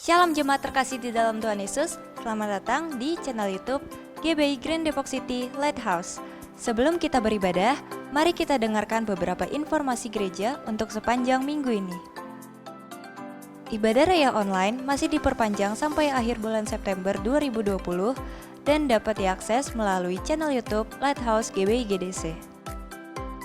Shalom jemaat terkasih di dalam Tuhan Yesus. Selamat datang di channel YouTube GBI Grand Depok City Lighthouse. Sebelum kita beribadah, mari kita dengarkan beberapa informasi gereja untuk sepanjang minggu ini. Ibadah Raya online masih diperpanjang sampai akhir bulan September 2020 dan dapat diakses melalui channel YouTube Lighthouse GBI GDC.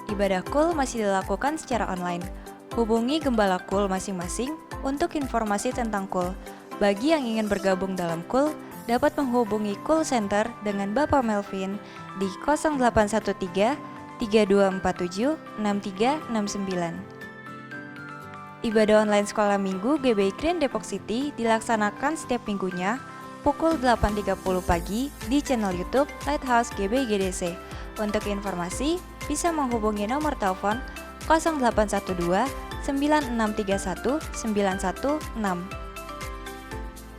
Ibadah KUL masih dilakukan secara online. Hubungi gembala KUL masing-masing untuk informasi tentang KUL. Bagi yang ingin bergabung dalam KUL, dapat menghubungi KUL Center dengan Bapak Melvin di 0813 3247 6369. Ibadah online sekolah minggu GBI Grand Depok City dilaksanakan setiap minggunya pukul 8.30 pagi di channel YouTube Lighthouse GBI GDC. Untuk informasi, bisa menghubungi nomor telepon 0812 9631 916.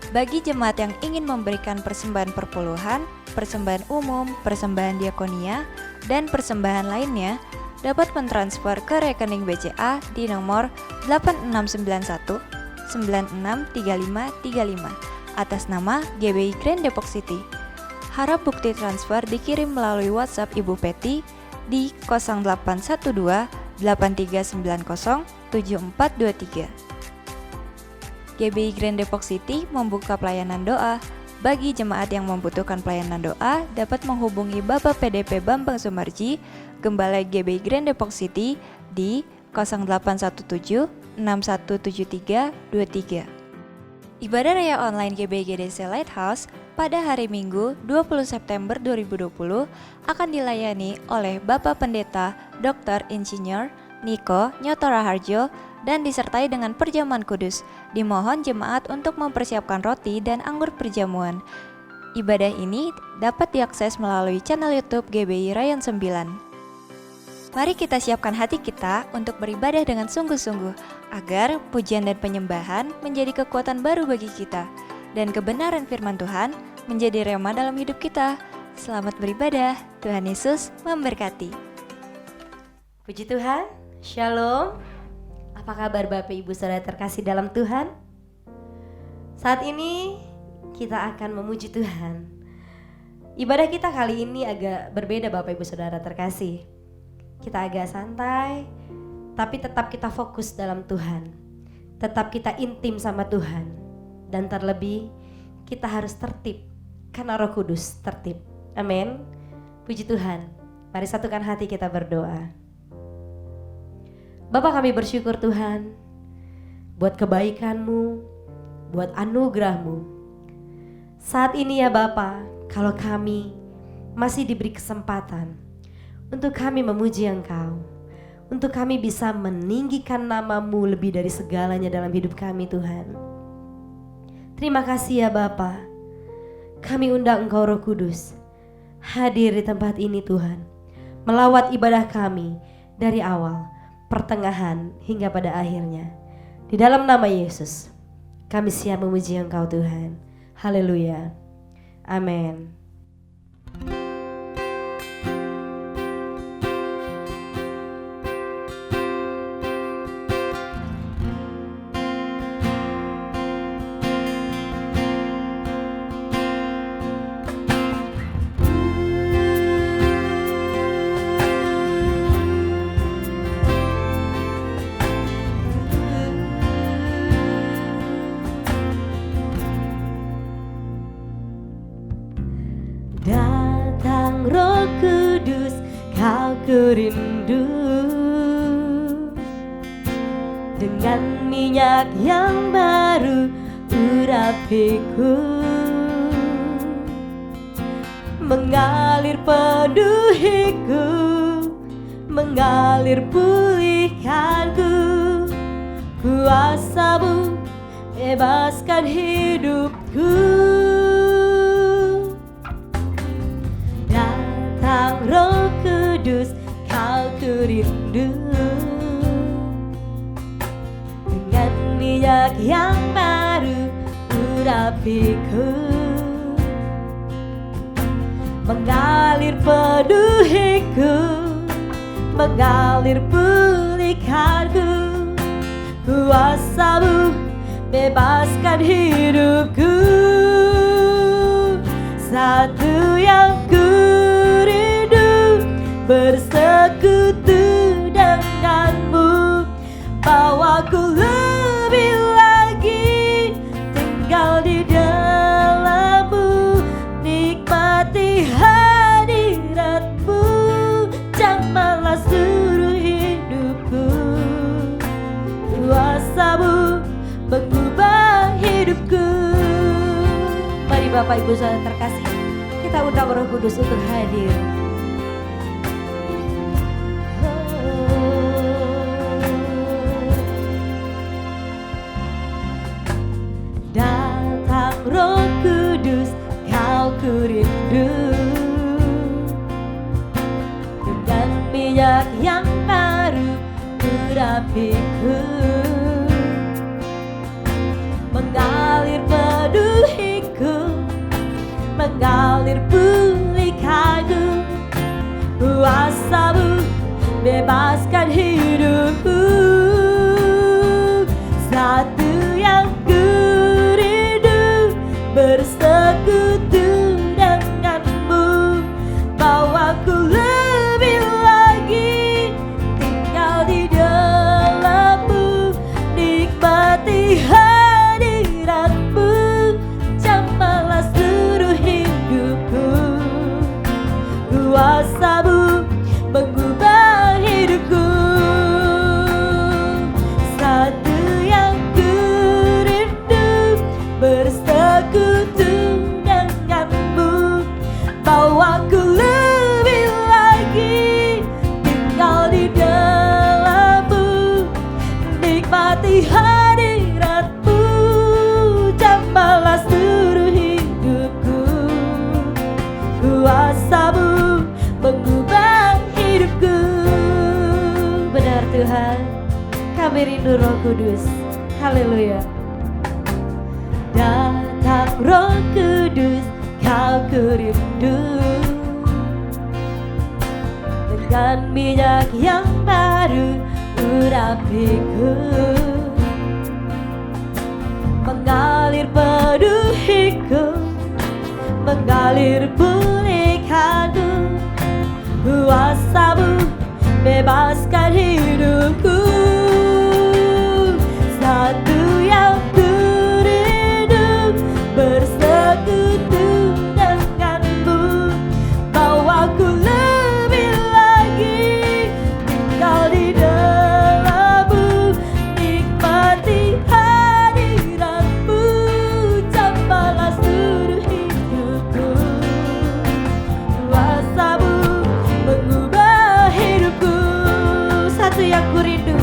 Bagi jemaat yang ingin memberikan persembahan perpuluhan, persembahan umum, persembahan diakonia, dan persembahan lainnya, dapat mentransfer ke rekening BCA di nomor 8691 963535 atas nama GBI Grand Depok City. Harap bukti transfer dikirim melalui WhatsApp Ibu Peti di 0812 8390 7423. GBI Grand Depok City membuka pelayanan doa. Bagi jemaat yang membutuhkan pelayanan doa, dapat menghubungi Bapak PDP Bambang Sumarji, Gembala GBI Grand Depok City di 0817 6173 23. Ibadah Raya online GBI GDC Lighthouse pada hari Minggu 20 September 2020 akan dilayani oleh Bapak Pendeta Dr. Insinyur Niko Nyotora Harjo dan disertai dengan perjamuan kudus. Dimohon jemaat untuk mempersiapkan roti dan anggur perjamuan. Ibadah ini dapat diakses melalui channel YouTube GBI Rayon 9. Mari kita siapkan hati kita untuk beribadah dengan sungguh-sungguh agar pujian dan penyembahan menjadi kekuatan baru bagi kita dan kebenaran firman Tuhan menjadi rema dalam hidup kita. Selamat beribadah, Tuhan Yesus memberkati. Puji Tuhan, Shalom. Apa kabar Bapak Ibu Saudara terkasih dalam Tuhan? Saat ini kita akan memuji Tuhan. Ibadah kita kali ini agak berbeda Bapak Ibu Saudara terkasih. Kita agak santai, tapi tetap kita fokus dalam Tuhan. Tetap kita intim sama Tuhan. Dan terlebih, kita harus tertib, karena Roh Kudus tertib. Amin. Puji Tuhan. Mari satukan hati kita berdoa. Bapa, kami bersyukur Tuhan buat kebaikan-Mu, buat anugerah-Mu. Saat ini ya Bapa, kalau kami masih diberi kesempatan untuk kami memuji Engkau, untuk kami bisa meninggikan nama-Mu lebih dari segalanya dalam hidup kami Tuhan. Terima kasih ya Bapa, kami undang Engkau Roh Kudus hadir di tempat ini Tuhan, melawat ibadah kami dari awal, pertengahan hingga pada akhirnya. Di dalam nama Yesus kami siap memuji Engkau Tuhan. Haleluya. Amin. Datang Roh Kudus, kau kurindu dengan minyak yang baru urapiku, mengalir peduhiku, mengalir pulihkanku. Kuasa-Mu bebaskan hidupku. Datang Roh Kudus, kau kurindu dengan minyak yang baru urapiku, mengalir peduhiku, mengalir pulihkanku. Kuasa-Mu bebaskan hidupku. Satu yang ku rindu, bersekutu denganmu. Bawaku lebih lagi tinggal di dalammu, nikmati hadiratmu, jamahlah seluruh hidupku. Kuasamu mengubah hidupku. Mari Bapak Ibu Saudara terkasih, kita undang Roh Kudus untuk hadir. Datang Roh Kudus, kau ku rindu, dengan minyak yang baru urapiku, mengalir peduhiku, mengalir pulihkanku. Kuasamu bebaskan hidupku. Satu yang ku rindu, bersekutu denganmu. Bawaku lebih lagi tinggal di dalammu, nikmati hadiratmu, jamahlah seluruh hidupku. Kuasamu mengubah hidupku. Satu yang ku rindu, bersekutu denganmu. Bawaku lebih lagi tinggal di dalammu, nikmati hadiratmu, jamahlah seluruh hidupku. Kuasamu mengubah hidupku. Benar Tuhan, kami rindu Roh Kudus. Haleluya. Datang Roh Kudus, kau ku rindu, dengan minyak yang baru urapiku, mengalir peduhiku, mengalir pulihkanku. Kuasamu bebaskan hidupku. Satu yang ku rindu, bersekutu denganmu. Bawaku lebih lagi tinggal di dalammu, nikmati hadiratmu, jamahlah seluruh hidupku. Kuasamu mengubah hidupku. Satu yang ku rindu,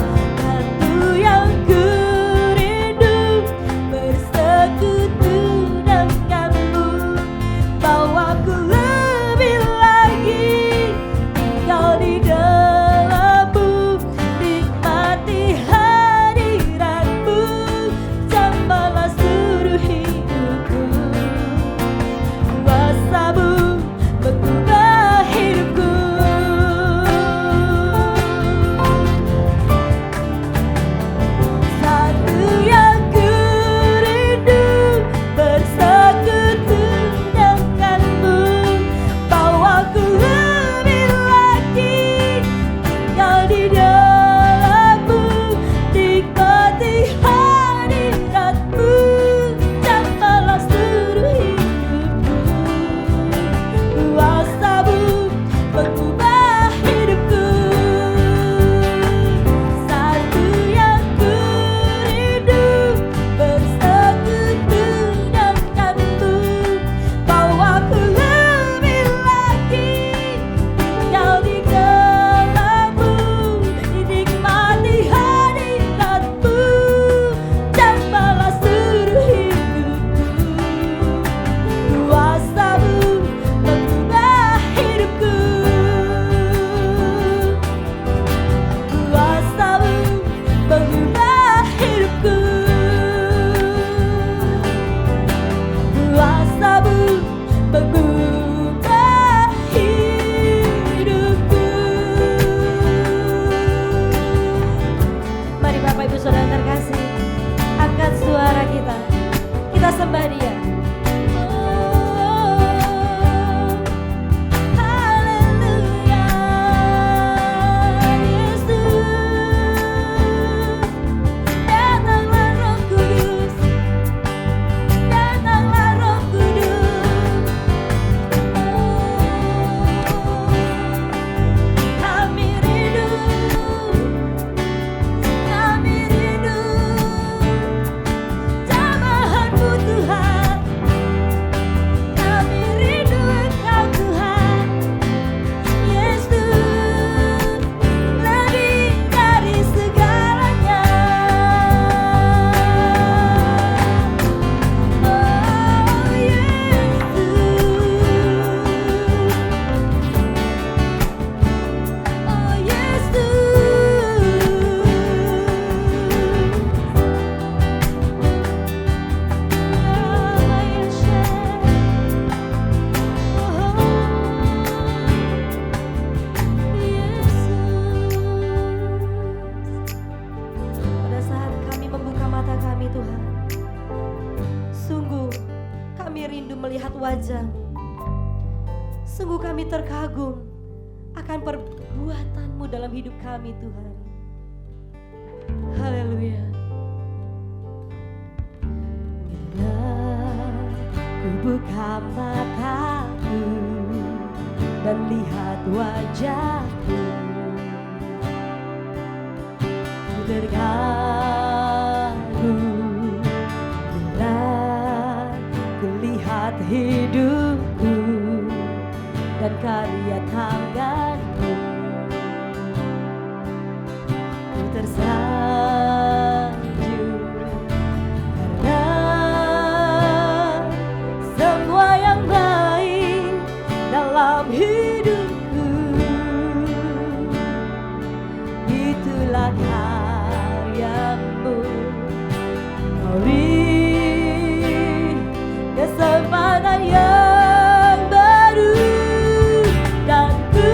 sembah Dia. Sungguh kami terkagum akan perbuatan-Mu dalam hidup kami, Tuhan. Haleluya. Bila ku buka mataku dan lihat wajah-Mu, ku terkagum. Bila ku lihat hidupku dan karya tangan-Mu, ku tersanjung karena semua yang baik dalam hidupku itulah karya-Mu. Kau beri kesempatan yang baru dan ku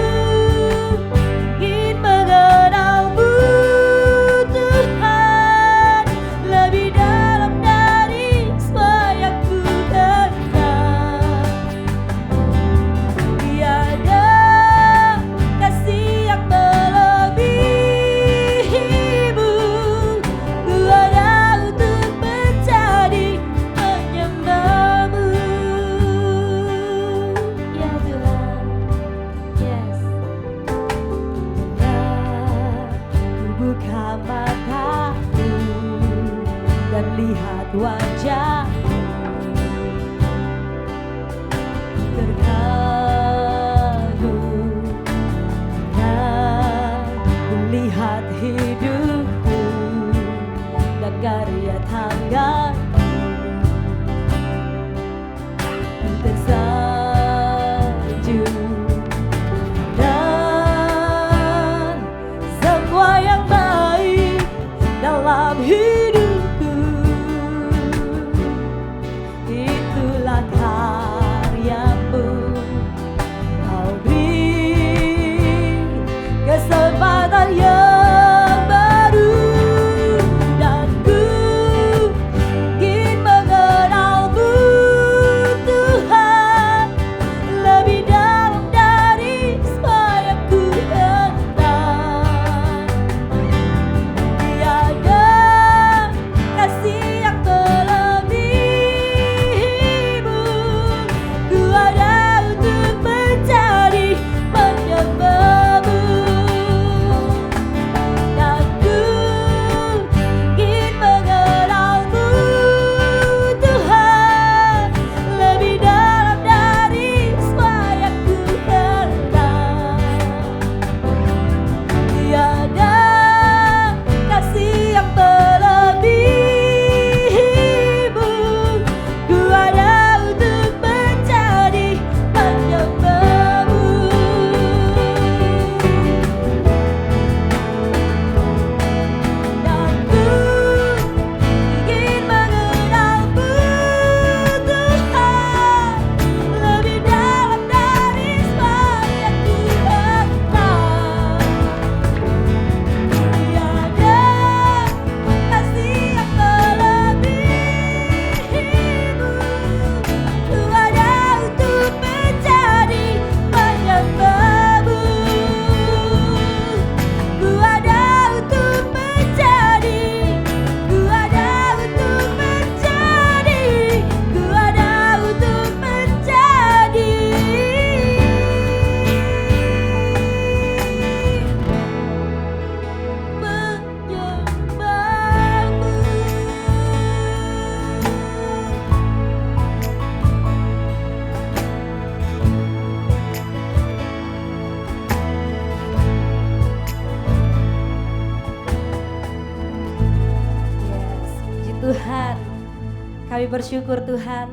bersyukur Tuhan,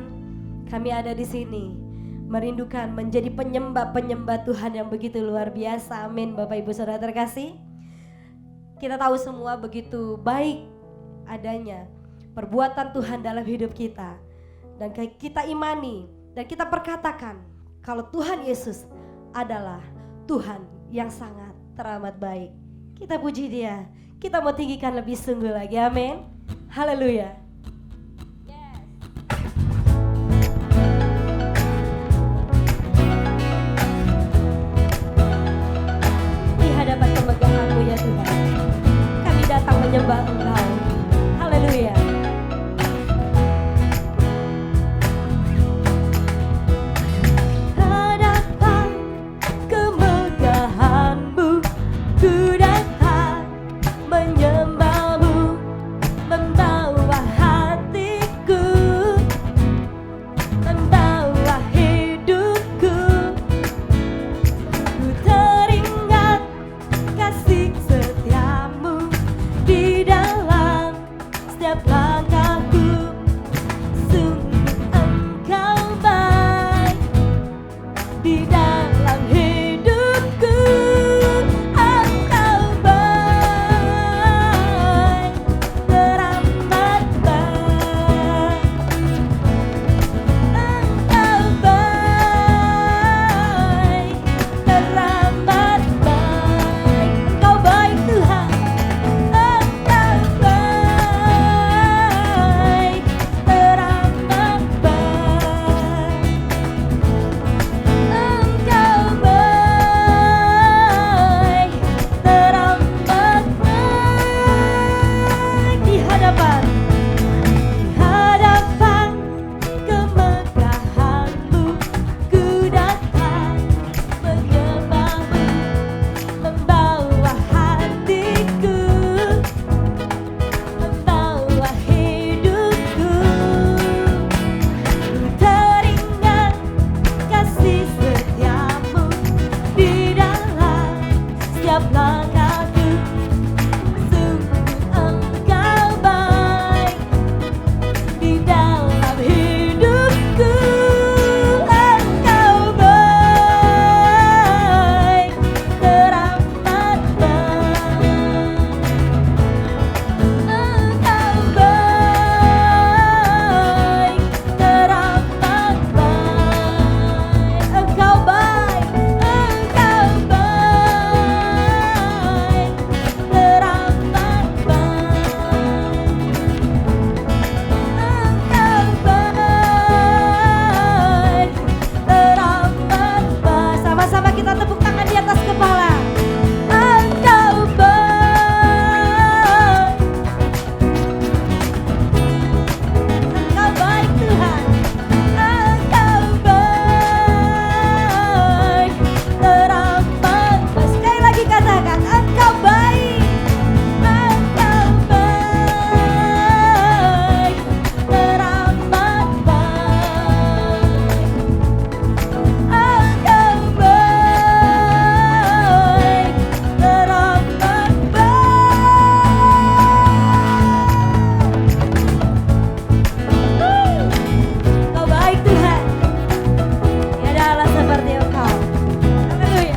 kami ada di sini merindukan menjadi penyembah-penyembah Tuhan yang begitu luar biasa. Amin. Bapak Ibu Saudara terkasih, kita tahu semua begitu baik adanya perbuatan Tuhan dalam hidup kita, dan kita imani dan kita perkatakan kalau Tuhan Yesus adalah Tuhan yang sangat teramat baik. Kita puji Dia, kita mau tinggikan lebih sungguh lagi. Amin. Haleluya. Di hadapan kemegahan-Mu ya Tuhan, kami datang menyembah Engkau. Haleluya. Hadapan kemegahan-Mu, ku datang menyembah-Mu, membawa hatiku, membawa hidupku. Ku teringat kasih setia-Mu di dalam setiap langkahku. Sungguh Engkau baik di dalam hidupku. Engkau baik, teramat baik. Engkau baik, teramat baik. Engkau baik Tuhan. Engkau baik, teramat baik. Engkau baik, teramat baik. Di hadapan kemegahan-Mu, ku datang menyembah-Mu, membawa hatiku, membawa hidupku. Ku teringat kasih setia-Mu di dalam setiap langkahku. Sungguh Engkau baik di dalam hidupku. Engkau baik, teramat baik. Engkau baik, teramat baik. Engkau baik, Engkau baik, teramat baik. Engkau baik, teramat baik. Sama-sama kita tepuk tangan di atas kepala. Engkau baik, Engkau baik Tuhan. Engkau baik, teramat baik. Sekali lagi katakan, Engkau baik. Engkau baik, teramat baik. Engkau baik, teramat baik. Engkau baik Tuhan. Tiada Allah seperti Engkau. Haleluya.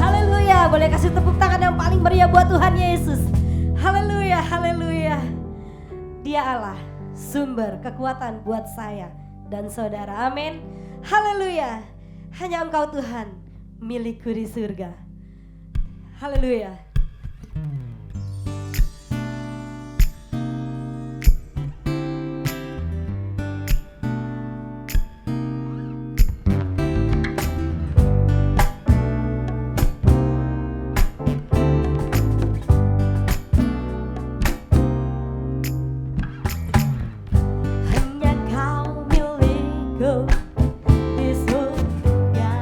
Haleluya. Boleh kasih tepuk tangan yang paling meriah buat Tuhan Yesus. Haleluya, haleluya. Dia Allah, sumber kekuatan buat saya dan saudara. Amin. Haleluya. Hanya Engkau Tuhan, milikku di surga. Haleluya. Hanya Kau milikku di surga.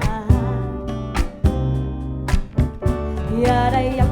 Tiada yang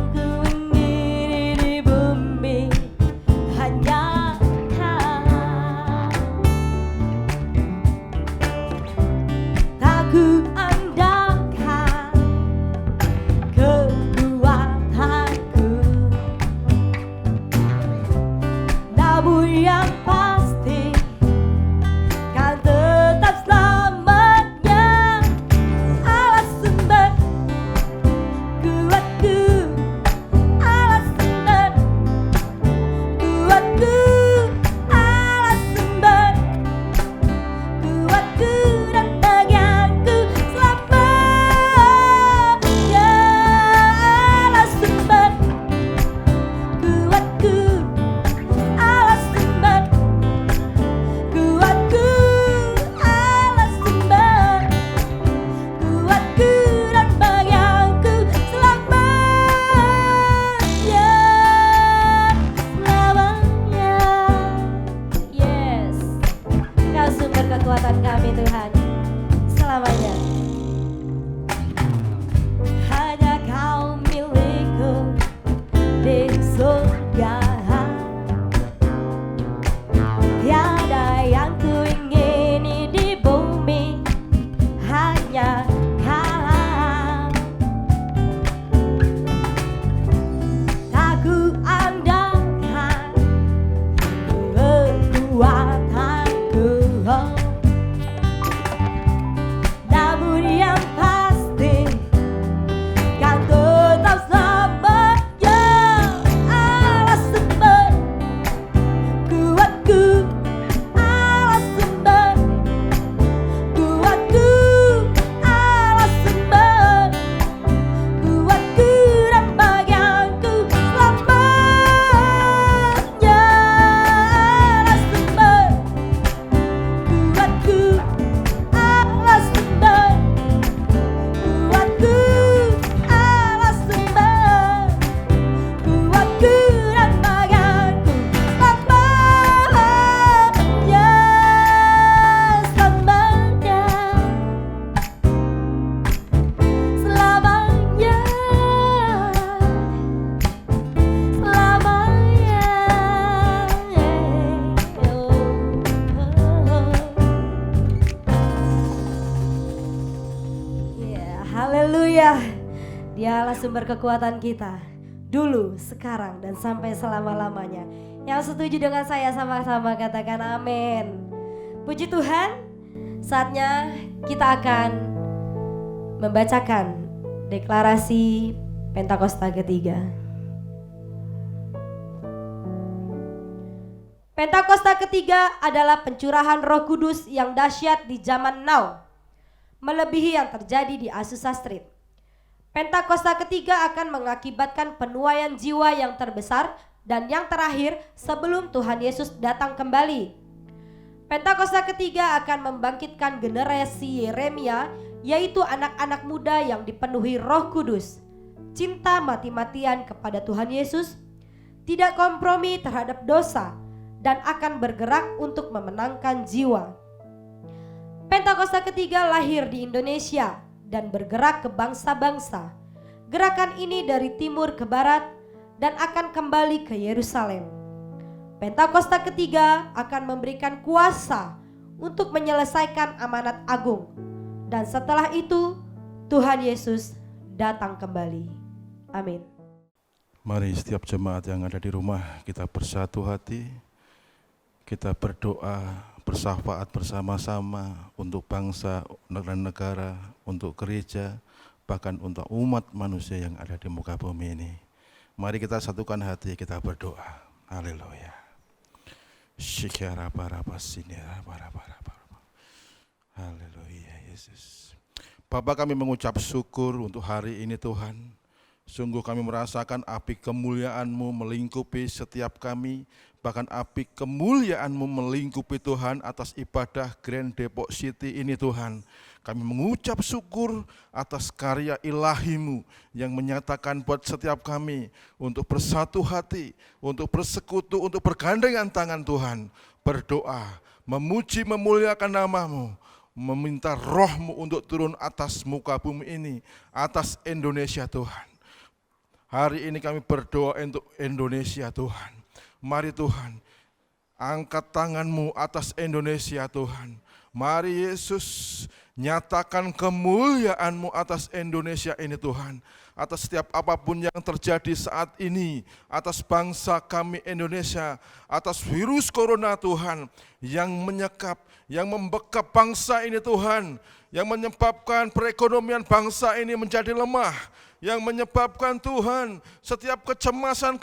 Dialah sumber kekuatan kita, dulu, sekarang, dan sampai selama-lamanya. Yang setuju dengan saya sama-sama katakan amin. Puji Tuhan, saatnya kita akan membacakan deklarasi Pentakosta ketiga. Pentakosta ketiga adalah pencurahan Roh Kudus yang dahsyat di zaman now, melebihi yang terjadi di Azusa Street. Pentakosta ketiga akan mengakibatkan penuaian jiwa yang terbesar dan yang terakhir sebelum Tuhan Yesus datang kembali. Pentakosta ketiga akan membangkitkan generasi Yeremia, yaitu anak-anak muda yang dipenuhi Roh Kudus, cinta mati-matian kepada Tuhan Yesus, tidak kompromi terhadap dosa, dan akan bergerak untuk memenangkan jiwa. Pentakosta ketiga lahir di Indonesia dan bergerak ke bangsa-bangsa. Gerakan ini dari timur ke barat dan akan kembali ke Yerusalem. Pentakosta ketiga akan memberikan kuasa untuk menyelesaikan amanat agung. Dan setelah itu Tuhan Yesus datang kembali. Amin. Mari setiap jemaat yang ada di rumah kita bersatu hati. Kita berdoa bersyafaat bersama-sama untuk bangsa dan negara, untuk gereja, bahkan untuk umat manusia yang ada di muka bumi ini. Mari kita satukan hati, kita berdoa. Haleluya. Haleluya Yesus. Bapa, kami mengucap syukur untuk hari ini Tuhan. Sungguh kami merasakan api kemuliaan-Mu melingkupi setiap kami. Bahkan api kemuliaan-Mu melingkupi Tuhan atas ibadah Grand Depok City ini Tuhan. Kami mengucap syukur atas karya ilahi-Mu yang menyatakan buat setiap kami untuk bersatu hati, untuk bersekutu, untuk bergandengan tangan Tuhan. Berdoa, memuji, memuliakan nama-Mu, meminta roh-Mu untuk turun atas muka bumi ini, atas Indonesia Tuhan. Hari ini kami berdoa untuk Indonesia Tuhan. Mari Tuhan, angkat tangan-Mu atas Indonesia Tuhan. Mari Yesus, nyatakan kemuliaan-Mu atas Indonesia ini Tuhan. Atas setiap apapun yang terjadi saat ini, atas bangsa kami Indonesia, atas virus corona Tuhan, yang menyekap, yang membekap bangsa ini Tuhan, yang menyebabkan perekonomian bangsa ini menjadi lemah, yang menyebabkan Tuhan setiap kecemasan,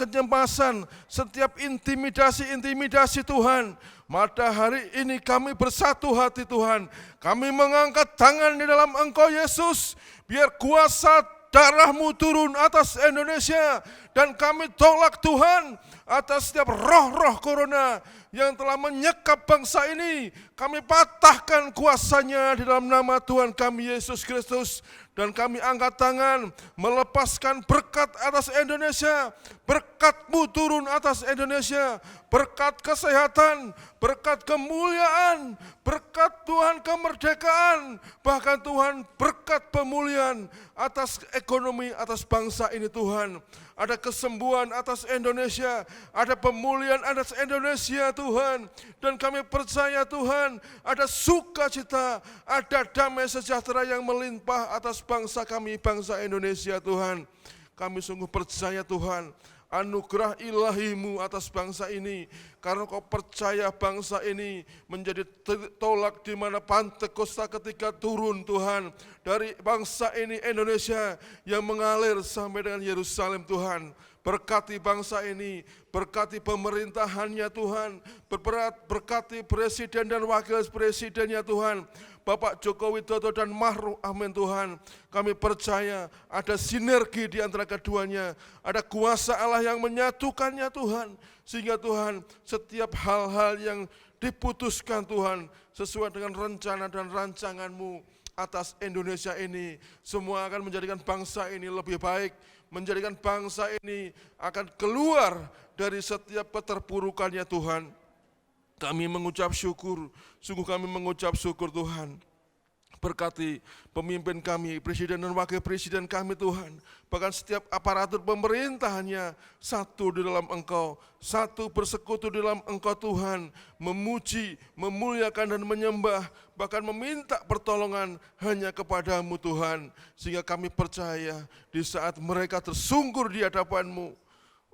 setiap intimidasi Tuhan. Pada hari ini kami bersatu hati Tuhan, kami mengangkat tangan di dalam Engkau Yesus, biar kuasa darah-Mu turun atas Indonesia, dan kami tolak Tuhan atas setiap roh-roh corona yang telah menyekap bangsa ini. Kami patahkan kuasanya di dalam nama Tuhan kami Yesus Kristus. Dan kami angkat tangan melepaskan berkat atas Indonesia. Berkat-Mu turun atas Indonesia. Berkat kesehatan, berkat kemuliaan, berkat Tuhan kemerdekaan. Bahkan Tuhan berkat pemulihan atas ekonomi, atas bangsa ini Tuhan. Ada kesembuhan atas Indonesia, ada pemulihan atas Indonesia Tuhan. Dan kami percaya Tuhan, ada sukacita, ada damai sejahtera yang melimpah atas bangsa kami, bangsa Indonesia Tuhan. Kami sungguh percaya Tuhan, anugerah ilahi-Mu atas bangsa ini, karena Kau percaya bangsa ini menjadi tolak di mana Pentakosta ketika turun Tuhan dari bangsa ini Indonesia yang mengalir sampai dengan Yerusalem Tuhan. Berkati bangsa ini, berkati pemerintahannya Tuhan, berkati presiden dan wakil presidennya Tuhan, Bapak Joko Widodo dan Ma'ruf Amin Tuhan. Kami percaya ada sinergi di antara keduanya, ada kuasa Allah yang menyatukannya Tuhan, sehingga Tuhan setiap hal-hal yang diputuskan Tuhan sesuai dengan rencana dan rancangan-Mu atas Indonesia ini, semua akan menjadikan bangsa ini lebih baik, menjadikan bangsa ini akan keluar dari setiap keterpurukannya Tuhan. Kami mengucap syukur, sungguh kami mengucap syukur Tuhan. Berkati pemimpin kami, presiden dan wakil presiden kami Tuhan. Bahkan setiap aparatur pemerintahannya satu di dalam Engkau, satu bersekutu di dalam Engkau Tuhan. Memuji, memuliakan dan menyembah, bahkan meminta pertolongan hanya kepadamu Tuhan. Sehingga kami percaya di saat mereka tersungkur di hadapan-Mu,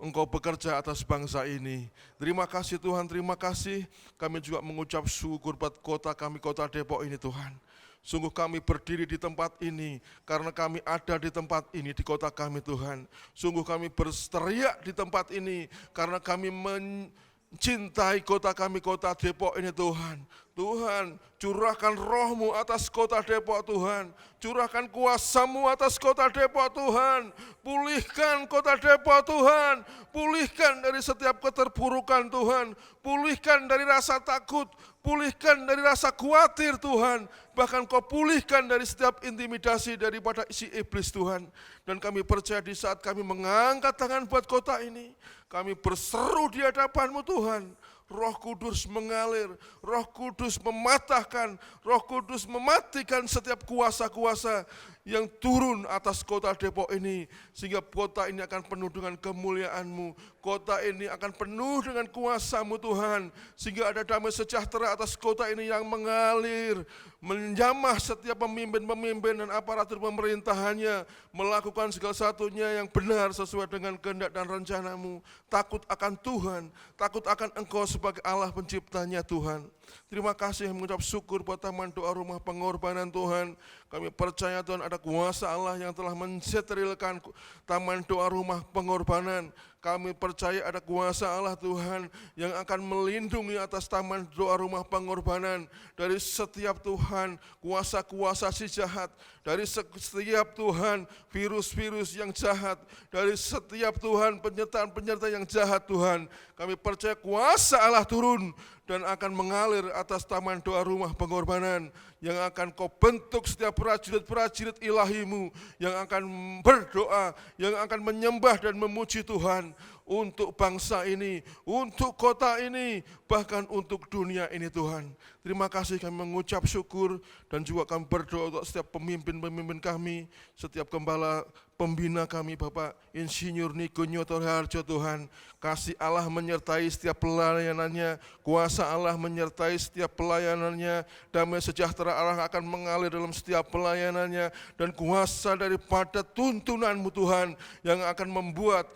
Engkau bekerja atas bangsa ini. Terima kasih Tuhan, terima kasih. Kami juga mengucap syukur buat kota kami, kota Depok ini Tuhan. Sungguh kami berdiri di tempat ini karena kami ada di tempat ini, di kota kami Tuhan. Sungguh kami berteriak di tempat ini karena kami mencintai kota kami, kota Depok ini Tuhan. Tuhan, curahkan roh-Mu atas kota Depok Tuhan. Curahkan kuasa-Mu atas kota Depok Tuhan. Pulihkan kota Depok Tuhan. Pulihkan dari setiap keterpurukan Tuhan. Pulihkan dari rasa takut. Pulihkan dari rasa khawatir Tuhan. Bahkan Kau pulihkan dari setiap intimidasi daripada si iblis Tuhan. Dan kami percaya di saat kami mengangkat tangan buat kota ini, kami berseru di hadapan-Mu Tuhan. Roh Kudus mengalir, Roh Kudus mematahkan, Roh Kudus mematikan setiap kuasa-kuasa yang turun atas kota Depok ini. Sehingga kota ini akan penuh dengan kemuliaan-Mu. Kota ini akan penuh dengan kuasa-Mu Tuhan. Sehingga ada damai sejahtera atas kota ini yang mengalir, menjamah setiap pemimpin-pemimpin dan aparatur pemerintahannya, melakukan segala satunya yang benar sesuai dengan kehendak dan rencana-Mu. Takut akan Tuhan, takut akan Engkau sebagai Allah penciptanya Tuhan. Terima kasih, mengucap syukur buat Taman Doa Rumah Pengorbanan Tuhan. Kami percaya Tuhan ada kuasa Allah yang telah mensterilkan Taman Doa Rumah Pengorbanan. Kami percaya ada kuasa Allah Tuhan yang akan melindungi atas Taman Doa Rumah Pengorbanan dari setiap Tuhan kuasa-kuasa si jahat, dari setiap Tuhan virus-virus yang jahat, dari setiap Tuhan penyertaan-penyertaan yang jahat Tuhan. Kami percaya kuasa Allah turun dan akan mengalir atas Taman Doa Rumah Pengorbanan yang akan Kau bentuk setiap prajurit-prajurit ilahi-Mu yang akan berdoa, yang akan menyembah dan memuji Tuhan untuk bangsa ini, untuk kota ini, bahkan untuk dunia ini Tuhan. Terima kasih, kami mengucap syukur dan juga kami berdoa untuk setiap pemimpin-pemimpin kami, setiap gembala pembina kami Bapak Insinyur Niko Nyoto Harjo Tuhan. Kasih Allah menyertai setiap pelayanannya, kuasa Allah menyertai setiap pelayanannya, damai sejahtera Allah akan mengalir dalam setiap pelayanannya, dan kuasa daripada tuntunan-Mu Tuhan yang akan membuat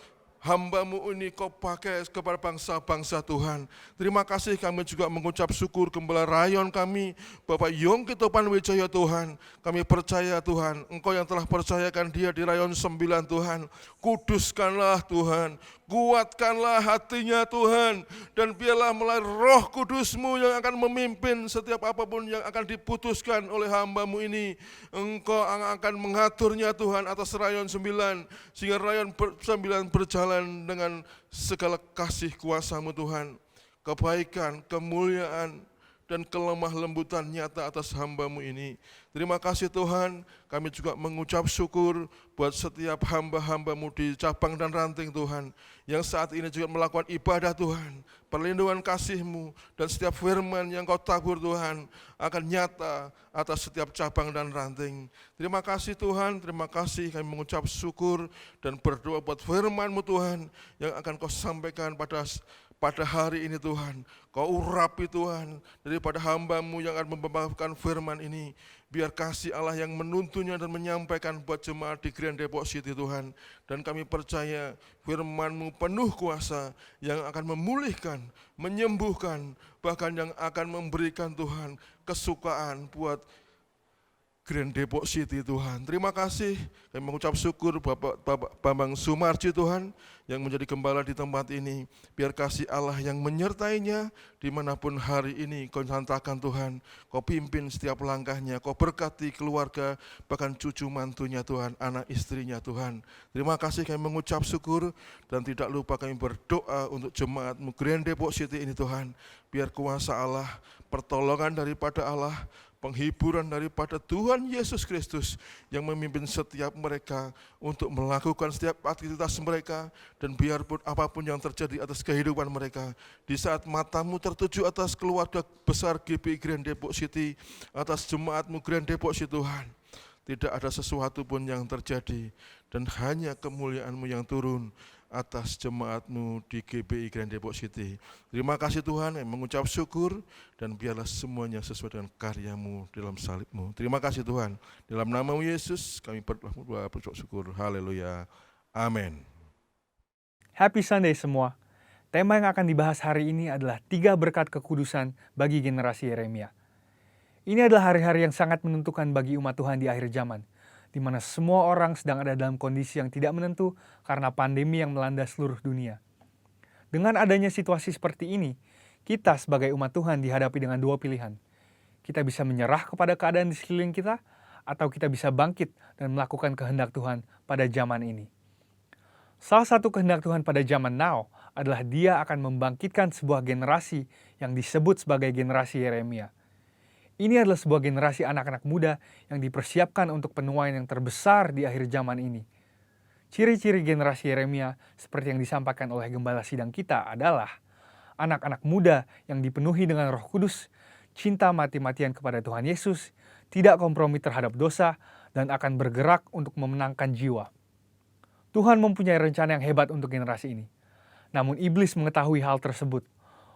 hamba-Mu ini Kau pakai kepada bangsa-bangsa Tuhan. Terima kasih, kami juga mengucap syukur Gembala Rayon kami, Bapak Yongki Topan Wijaya Tuhan. Kami percaya Tuhan, Engkau yang telah percayakan dia di Rayon 9 Tuhan. Kuduskanlah Tuhan, kuatkanlah hatinya Tuhan, dan biarlah melalui Roh Kudus-Mu yang akan memimpin setiap apapun yang akan diputuskan oleh hamba-Mu ini. Engkau akan mengaturnya Tuhan atas Rayon 9, sehingga Rayon 9 berjalan dengan segala kasih kuasa-Mu Tuhan. Kebaikan, kemuliaan, dan kelemah lembutan nyata atas hamba-Mu ini. Terima kasih Tuhan, kami juga mengucap syukur buat setiap hamba-hamba-Mu di cabang dan ranting Tuhan, yang saat ini juga melakukan ibadah Tuhan. Perlindungan kasih-Mu dan setiap firman yang Kau tabur Tuhan akan nyata atas setiap cabang dan ranting. Terima kasih Tuhan, terima kasih, kami mengucap syukur dan berdoa buat firman-Mu Tuhan yang akan Kau sampaikan pada hari ini Tuhan. Kau urapi Tuhan daripada hamba-Mu yang akan membawakan firman ini. Biar kasih Allah yang menuntunnya dan menyampaikan buat jemaat di Grand Depok City Tuhan. Dan kami percaya firman-Mu penuh kuasa yang akan memulihkan, menyembuhkan, bahkan yang akan memberikan Tuhan kesukaan buat Grand Depok City Tuhan. Terima kasih, kami mengucap syukur Bapak Bambang Sumarji Tuhan yang menjadi gembala di tempat ini. Biar kasih Allah yang menyertainya dimanapun hari ini Kau hantarkan Tuhan. Kau pimpin setiap langkahnya, Kau berkati keluarga, bahkan cucu mantunya Tuhan, anak istrinya Tuhan. Terima kasih, kami mengucap syukur dan tidak lupa kami berdoa untuk jemaat-Mu Grand Depok City ini Tuhan. Biar kuasa Allah, pertolongan daripada Allah, penghiburan daripada Tuhan Yesus Kristus yang memimpin setiap mereka untuk melakukan setiap aktivitas mereka, dan biarpun apapun yang terjadi atas kehidupan mereka, di saat matamu tertuju atas keluarga besar GBI Grand Depok City, atas jemaatmu Grand Depok City Tuhan, tidak ada sesuatu pun yang terjadi, dan hanya kemuliaan-Mu yang turun atas jemaat-Mu di GBI Grand Depok City. Terima kasih Tuhan, mengucap syukur, dan biarlah semuanya sesuai dengan karya-Mu dalam salib-Mu. Terima kasih Tuhan, dalam nama Yesus kami berdoa bersyukur syukur. Haleluya, amin. Happy Sunday semua. Tema yang akan dibahas hari ini adalah 3 berkat kekudusan bagi generasi Yeremia. Ini adalah hari-hari yang sangat menentukan bagi umat Tuhan di akhir zaman, di mana semua orang sedang ada dalam kondisi yang tidak menentu karena pandemi yang melanda seluruh dunia. Dengan adanya situasi seperti ini, kita sebagai umat Tuhan dihadapi dengan 2 pilihan. Kita bisa menyerah kepada keadaan di sekeliling kita, atau kita bisa bangkit dan melakukan kehendak Tuhan pada zaman ini. Salah satu kehendak Tuhan pada zaman now adalah Dia akan membangkitkan sebuah generasi yang disebut sebagai generasi Yeremia. Ini adalah sebuah generasi anak-anak muda yang dipersiapkan untuk penuaian yang terbesar di akhir zaman ini. Ciri-ciri generasi Yeremia seperti yang disampaikan oleh gembala sidang kita adalah anak-anak muda yang dipenuhi dengan Roh Kudus, cinta mati-matian kepada Tuhan Yesus, tidak kompromi terhadap dosa, dan akan bergerak untuk memenangkan jiwa. Tuhan mempunyai rencana yang hebat untuk generasi ini. Namun iblis mengetahui hal tersebut.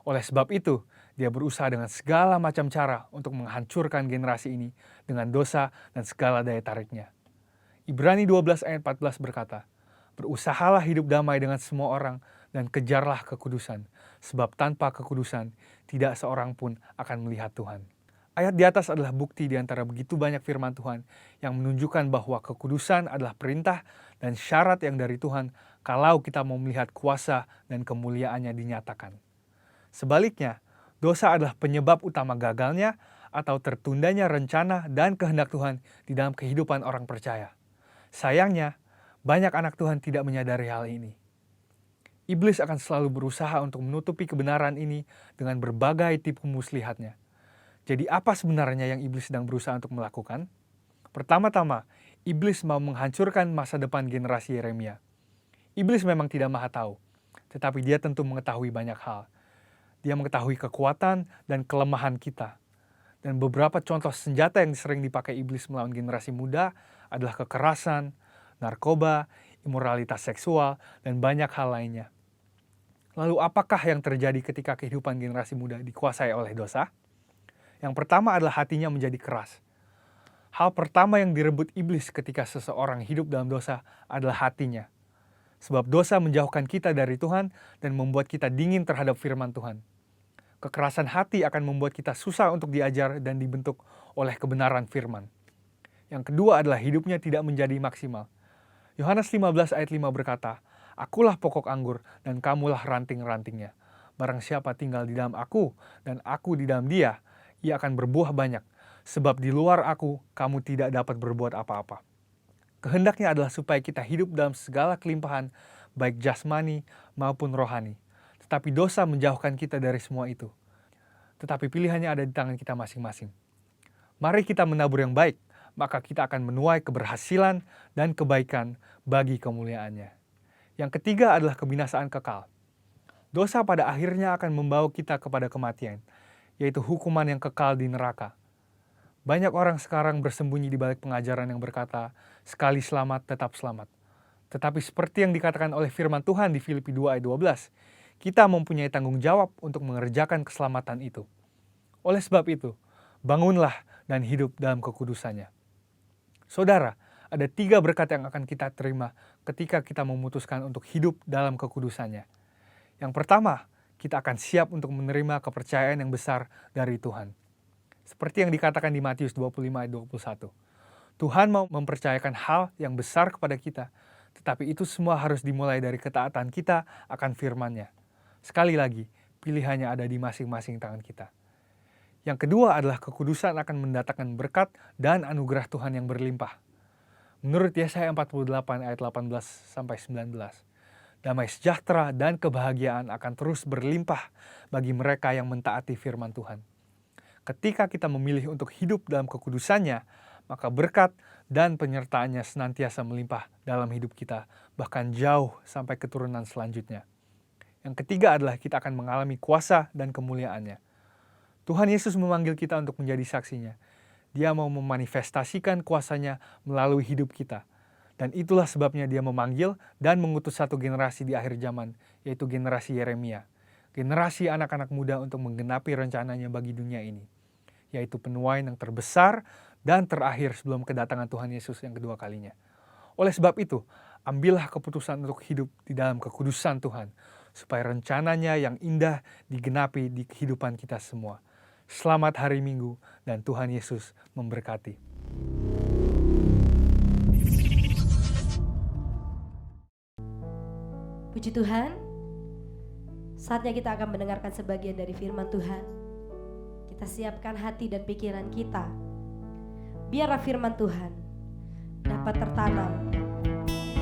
Oleh sebab itu, dia berusaha dengan segala macam cara untuk menghancurkan generasi ini dengan dosa dan segala daya tariknya. Ibrani 12 ayat 14 berkata, "Berusahalah hidup damai dengan semua orang dan kejarlah kekudusan, sebab tanpa kekudusan tidak seorang pun akan melihat Tuhan." Ayat di atas adalah bukti di antara begitu banyak firman Tuhan yang menunjukkan bahwa kekudusan adalah perintah dan syarat yang dari Tuhan kalau kita mau melihat kuasa dan kemuliaannya dinyatakan. Sebaliknya, dosa adalah penyebab utama gagalnya atau tertundanya rencana dan kehendak Tuhan di dalam kehidupan orang percaya. Sayangnya, banyak anak Tuhan tidak menyadari hal ini. Iblis akan selalu berusaha untuk menutupi kebenaran ini dengan berbagai tipu muslihatnya. Jadi apa sebenarnya yang iblis sedang berusaha untuk melakukan? Pertama-tama, iblis mau menghancurkan masa depan generasi Yeremia. Iblis memang tidak maha tahu, tetapi dia tentu mengetahui banyak hal. Dia mengetahui kekuatan dan kelemahan kita. Dan beberapa contoh senjata yang sering dipakai iblis melawan generasi muda adalah kekerasan, narkoba, imoralitas seksual, dan banyak hal lainnya. Lalu apakah yang terjadi ketika kehidupan generasi muda dikuasai oleh dosa? Yang pertama adalah hatinya menjadi keras. Hal pertama yang direbut iblis ketika seseorang hidup dalam dosa adalah hatinya. Sebab dosa menjauhkan kita dari Tuhan dan membuat kita dingin terhadap firman Tuhan. Kekerasan hati akan membuat kita susah untuk diajar dan dibentuk oleh kebenaran firman. Yang kedua adalah hidupnya tidak menjadi maksimal. Yohanes 15 ayat 5 berkata, "Akulah pokok anggur dan kamulah ranting-rantingnya. Barang siapa tinggal di dalam aku dan aku di dalam dia, ia akan berbuah banyak. Sebab di luar aku, kamu tidak dapat berbuat apa-apa." Kehendaknya adalah supaya kita hidup dalam segala kelimpahan, baik jasmani maupun rohani. Tetapi dosa menjauhkan kita dari semua itu. Tetapi pilihannya ada di tangan kita masing-masing. Mari kita menabur yang baik, maka kita akan menuai keberhasilan dan kebaikan bagi kemuliaannya. Yang ketiga adalah kebinasaan kekal. Dosa pada akhirnya akan membawa kita kepada kematian, yaitu hukuman yang kekal di neraka. Banyak orang sekarang bersembunyi di balik pengajaran yang berkata, sekali selamat tetap selamat. Tetapi seperti yang dikatakan oleh firman Tuhan di Filipi 2 ayat 12, kita mempunyai tanggung jawab untuk mengerjakan keselamatan itu. Oleh sebab itu, bangunlah dan hidup dalam kekudusannya. Saudara, ada 3 berkat yang akan kita terima ketika kita memutuskan untuk hidup dalam kekudusannya. Yang pertama, kita akan siap untuk menerima kepercayaan yang besar dari Tuhan. Seperti yang dikatakan di Matius 25 ayat 21. Tuhan mau mempercayakan hal yang besar kepada kita, tetapi itu semua harus dimulai dari ketaatan kita akan firman-Nya. Sekali lagi, pilihannya ada di masing-masing tangan kita. Yang kedua adalah kekudusan akan mendatangkan berkat dan anugerah Tuhan yang berlimpah. Menurut Yesaya 48 ayat 18-19, damai sejahtera dan kebahagiaan akan terus berlimpah bagi mereka yang mentaati firman Tuhan. Ketika kita memilih untuk hidup dalam kekudusannya, maka berkat dan penyertaannya senantiasa melimpah dalam hidup kita, bahkan jauh sampai keturunan selanjutnya. Yang ketiga adalah kita akan mengalami kuasa dan kemuliaannya. Tuhan Yesus memanggil kita untuk menjadi saksinya. Dia mau memanifestasikan kuasanya melalui hidup kita. Dan itulah sebabnya dia memanggil dan mengutus satu generasi di akhir zaman, yaitu generasi Yeremia. Generasi anak-anak muda untuk menggenapi rencananya bagi dunia ini, yaitu penuaian yang terbesar dan terakhir sebelum kedatangan Tuhan Yesus yang kedua kalinya. Oleh sebab itu, ambillah keputusan untuk hidup di dalam kekudusan Tuhan, supaya rencananya yang indah digenapi di kehidupan kita semua. Selamat hari Minggu dan Tuhan Yesus memberkati. Puji Tuhan, saatnya kita akan mendengarkan sebagian dari firman Tuhan. Kita siapkan hati dan pikiran kita, biarlah firman Tuhan dapat tertanam,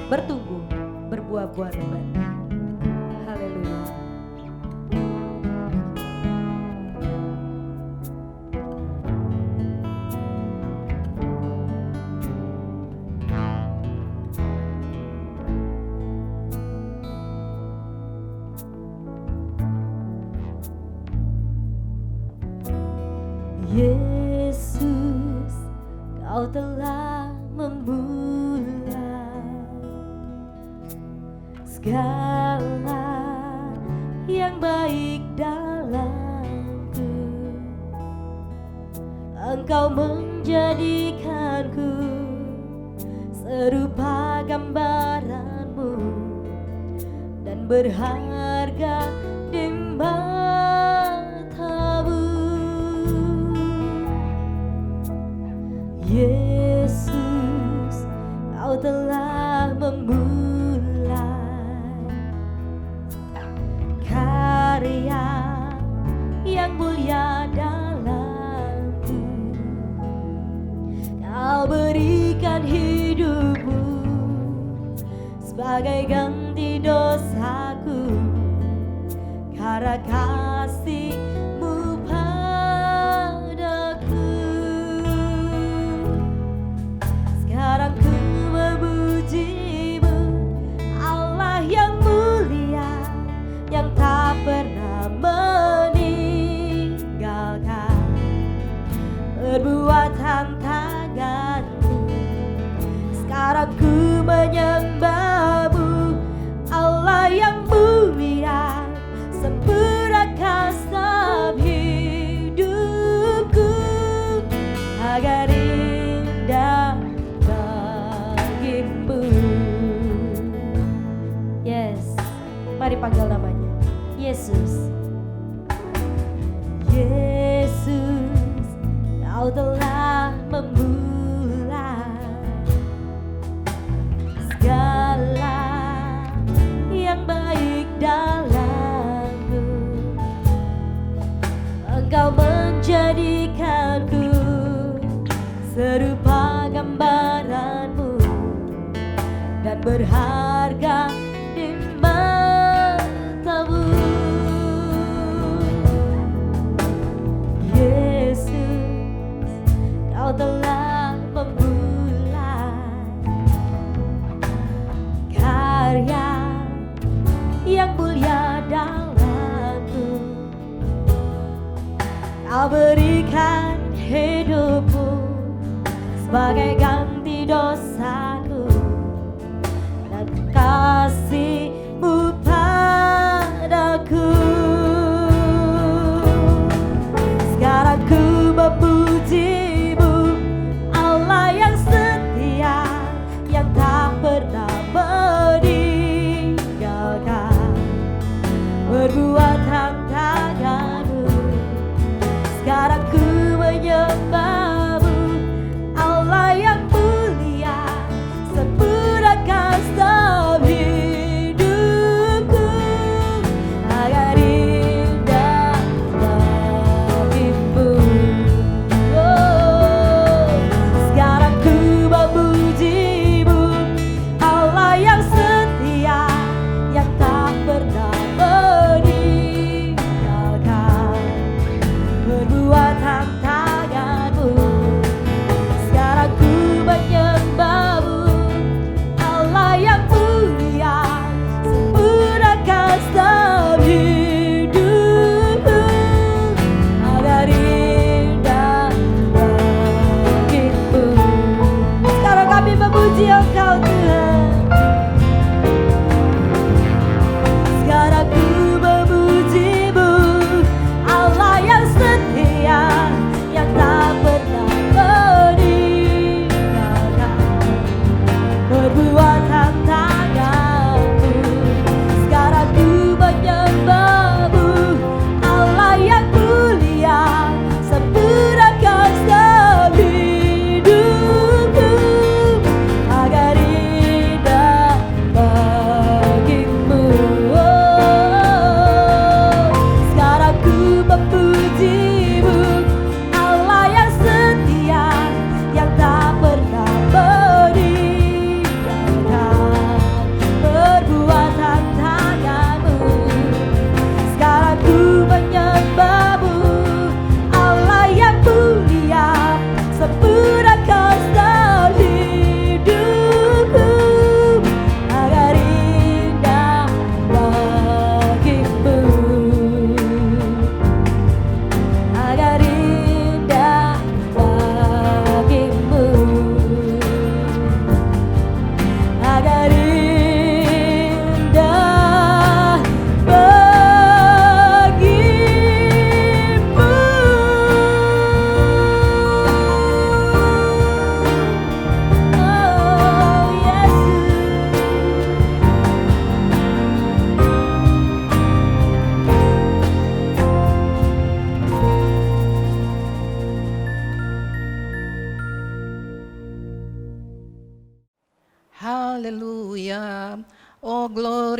bertumbuh, berbuah-buah lebat. Haleluya. Yesus, Kau telah memulai segala yang baik dalamku. Engkau menjadikanku serupa gambaran-Mu dan berharga di mata-Mu. Yesus, Kau telah memulai karya yang mulia dalamku. Kau berikan hidup-Mu sebagai ganti dosaku, karena kasih-Mu padaku. Sekarang ku memuji-Mu, Allah yang mulia, yang tak pernah meninggalkan perbuatan tangan-Mu. Sekarang ku menyembah-Mu, Allah yang mulia, sempurnakan setiap hidupku agar indah bagi-Mu. Yes, mari panggil namanya Yesus. Yesus, Kau telah memulai segala yang baik dalamku. Engkau menjadikanku serupa gambaran-Mu dan berharga di mata-Mu. Yesus, Kau telah memulai karya yang mulia dalamku. Kau berikan hidup-Mu sebagai ganti dosaku, dan kasih-Mu padaku. Sekarang ku memuji-Mu, Allah yang setia, yang tak pernah meninggalkan perbuatan tangan-Mu. Sekarang ku menyembah-Mu, Allah yang mulia,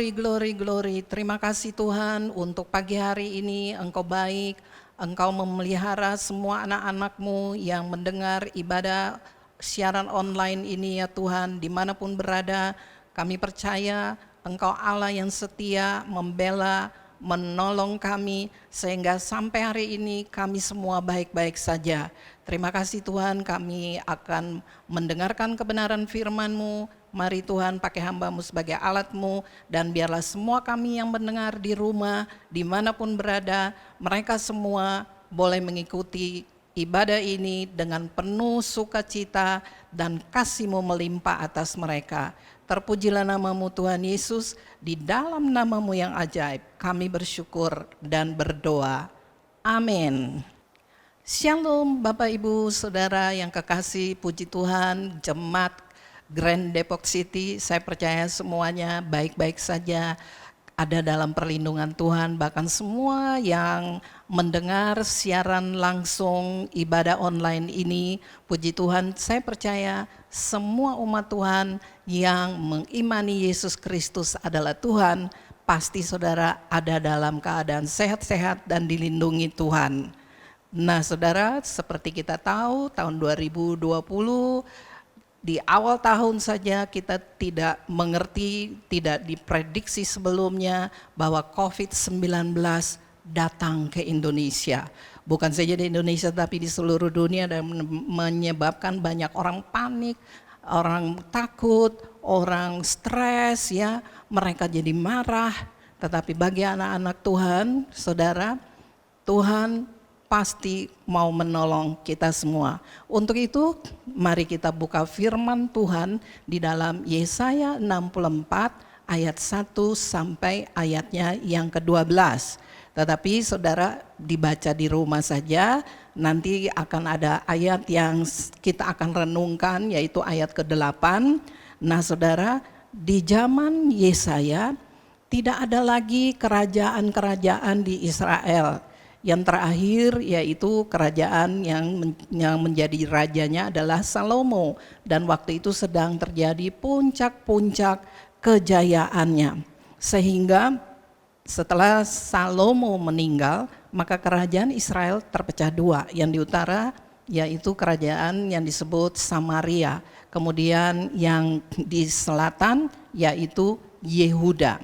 glory, glory, glory. Terima kasih Tuhan untuk pagi hari ini Engkau baik. Engkau memelihara semua anak-anak-Mu yang mendengar ibadah siaran online ini ya Tuhan. Dimanapun berada, kami percaya Engkau Allah yang setia, membela, menolong kami. Sehingga sampai hari ini kami semua baik-baik saja. Terima kasih Tuhan, kami akan mendengarkan kebenaran firman-Mu. Mari Tuhan pakai hamba-Mu sebagai alat-Mu, dan biarlah semua kami yang mendengar di rumah, dimanapun berada, mereka semua boleh mengikuti ibadah ini dengan penuh sukacita dan kasih-Mu melimpah atas mereka. Terpujilah nama-Mu Tuhan Yesus, di dalam nama-Mu yang ajaib kami bersyukur dan berdoa. Amin. Shalom Bapak Ibu Saudara yang kekasih, puji Tuhan, jemaat Grand Depok City, saya percaya semuanya baik-baik saja, ada dalam perlindungan Tuhan. Bahkan semua yang mendengar siaran langsung ibadah online ini, puji Tuhan, saya percaya semua umat Tuhan yang mengimani Yesus Kristus adalah Tuhan, pasti saudara ada dalam keadaan sehat-sehat dan dilindungi Tuhan. Nah saudara, seperti kita tahu tahun 2020, di awal tahun saja kita tidak mengerti, tidak diprediksi sebelumnya bahwa COVID-19 datang ke Indonesia. Bukan saja di Indonesia tapi di seluruh dunia, dan menyebabkan banyak orang panik, orang takut, orang stres ya, mereka jadi marah. Tetapi bagi anak-anak Tuhan, saudara, Tuhan pasti mau menolong kita semua. Untuk itu, mari kita buka firman Tuhan di dalam Yesaya 64 ayat 1 sampai ayatnya yang ke-12. Tetapi saudara dibaca di rumah saja, nanti akan ada ayat yang kita akan renungkan, yaitu ayat ke-8. Nah saudara, di zaman Yesaya tidak ada lagi kerajaan-kerajaan di Israel. Yang terakhir yaitu kerajaan yang menjadi rajanya adalah Salomo, dan waktu itu sedang terjadi puncak-puncak kejayaannya. Sehingga setelah Salomo meninggal, maka kerajaan Israel terpecah dua. Yang di utara yaitu kerajaan yang disebut Samaria, kemudian yang di selatan yaitu Yehuda.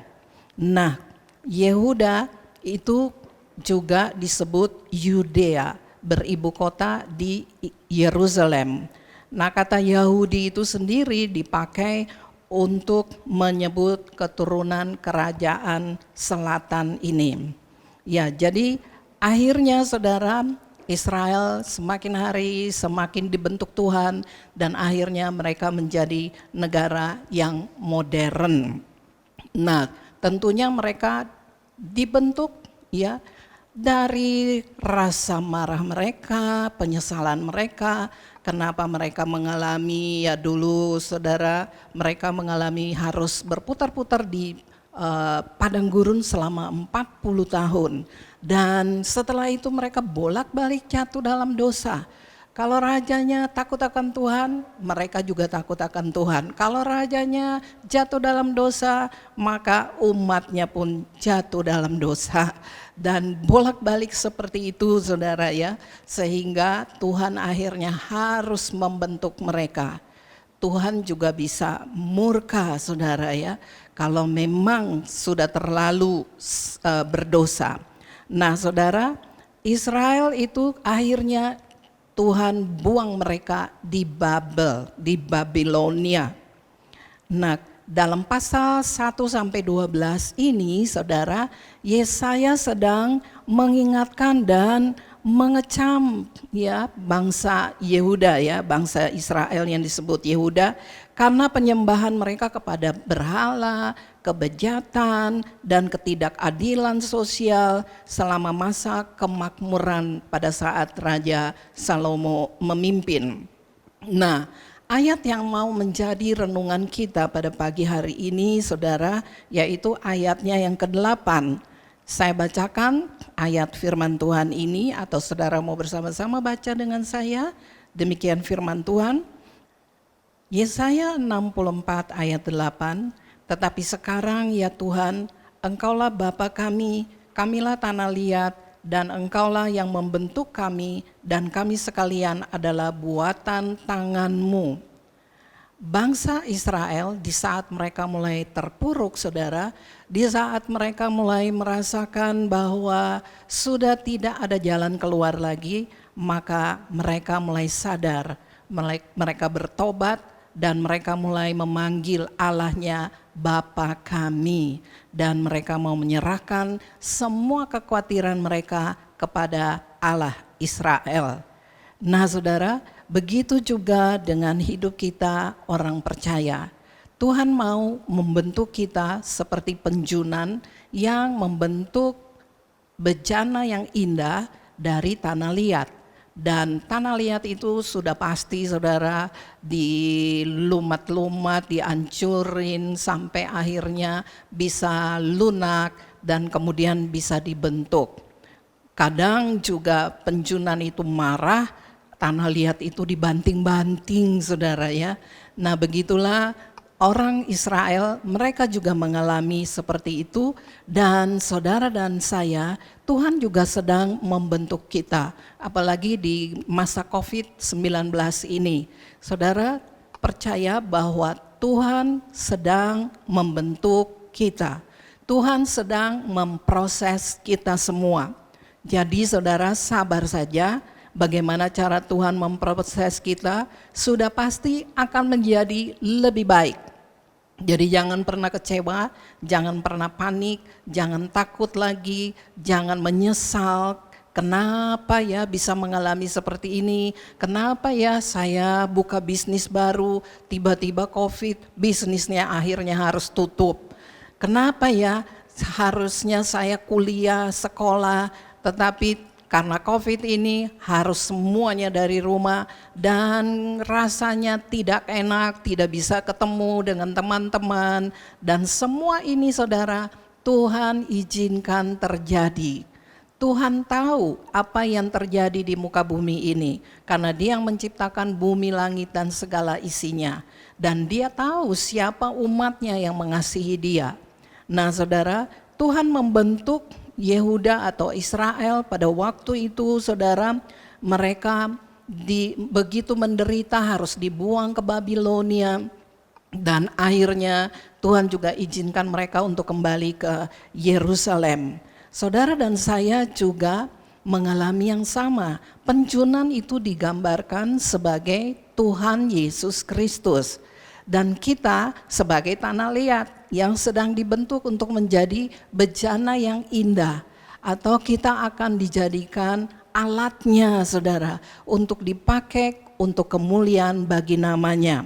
Nah, Yehuda itu juga disebut Yudea, beribu kota di Yerusalem. Nah, kata Yahudi itu sendiri dipakai untuk menyebut keturunan kerajaan selatan ini. Ya, jadi akhirnya saudara, Israel semakin hari semakin dibentuk Tuhan, dan akhirnya mereka menjadi negara yang modern. Nah, tentunya mereka dibentuk ya dari rasa marah mereka, penyesalan mereka, kenapa mereka mengalami ya dulu saudara, mereka mengalami harus berputar-putar di padang gurun selama 40 tahun. Dan setelah itu mereka bolak-balik jatuh dalam dosa. Kalau rajanya takut akan Tuhan, mereka juga takut akan Tuhan. Kalau rajanya jatuh dalam dosa, maka umatnya pun jatuh dalam dosa. Dan bolak-balik seperti itu saudara ya, sehingga Tuhan akhirnya harus membentuk mereka. Tuhan juga bisa murka saudara ya, kalau memang sudah terlalu berdosa. Nah saudara, Israel itu akhirnya Tuhan buang mereka di Babel, di Babilonia. Nah, dalam pasal 1 sampai 12 ini, saudara, Yesaya sedang mengingatkan dan mengecam ya bangsa Yehuda ya, bangsa Israel yang disebut Yehuda, karena penyembahan mereka kepada berhala, kebejatan, dan ketidakadilan sosial selama masa kemakmuran pada saat Raja Salomo memimpin. Nah, ayat yang mau menjadi renungan kita pada pagi hari ini saudara, yaitu ayatnya yang ke-8. Saya bacakan ayat firman Tuhan ini, atau saudara mau bersama-sama baca dengan saya. Demikian firman Tuhan. Yesaya 64 ayat 8. Tetapi sekarang ya Tuhan, Engkaulah Bapa kami, kamilah tanah liat, dan Engkaulah yang membentuk kami, dan kami sekalian adalah buatan tangan-Mu. Bangsa Israel di saat mereka mulai terpuruk, saudara, di saat mereka mulai merasakan bahwa sudah tidak ada jalan keluar lagi, maka mereka mulai sadar, mereka bertobat, dan mereka mulai memanggil Allahnya Bapa kami, dan mereka mau menyerahkan semua kekhawatiran mereka kepada Allah Israel. Nah saudara, begitu juga dengan hidup kita orang percaya. Tuhan mau membentuk kita seperti penjunan yang membentuk bejana yang indah dari tanah liat. Dan tanah liat itu sudah pasti saudara dilumat-lumat, dihancurin sampai akhirnya bisa lunak dan kemudian bisa dibentuk. Kadang juga penjunan itu marah, tanah liat itu dibanting-banting saudara ya. Nah begitulah orang Israel, mereka juga mengalami seperti itu, dan saudara dan saya, Tuhan juga sedang membentuk kita, apalagi di masa COVID-19 ini. Saudara percaya bahwa Tuhan sedang membentuk kita, Tuhan sedang memproses kita semua. Jadi saudara sabar saja, bagaimana cara Tuhan memproses kita, sudah pasti akan menjadi lebih baik. Jadi jangan pernah kecewa, jangan pernah panik, jangan takut lagi, jangan menyesal. Kenapa ya bisa mengalami seperti ini? Kenapa ya saya buka bisnis baru, tiba-tiba COVID, bisnisnya akhirnya harus tutup. Kenapa ya harusnya saya kuliah, sekolah, tetapi karena COVID ini harus semuanya dari rumah dan rasanya tidak enak, tidak bisa ketemu dengan teman-teman. Dan semua ini saudara, Tuhan izinkan terjadi. Tuhan tahu apa yang terjadi di muka bumi ini, karena Dia yang menciptakan bumi, langit, dan segala isinya. Dan Dia tahu siapa umatnya yang mengasihi Dia. Nah saudara, Tuhan membentuk Yehuda atau Israel pada waktu itu saudara, mereka begitu menderita harus dibuang ke Babilonia, dan akhirnya Tuhan juga izinkan mereka untuk kembali ke Yerusalem. Saudara dan saya juga mengalami yang sama. Penjunan itu digambarkan sebagai Tuhan Yesus Kristus. Dan kita sebagai tanah liat yang sedang dibentuk untuk menjadi bejana yang indah, atau kita akan dijadikan alatnya saudara untuk dipakai untuk kemuliaan bagi namanya.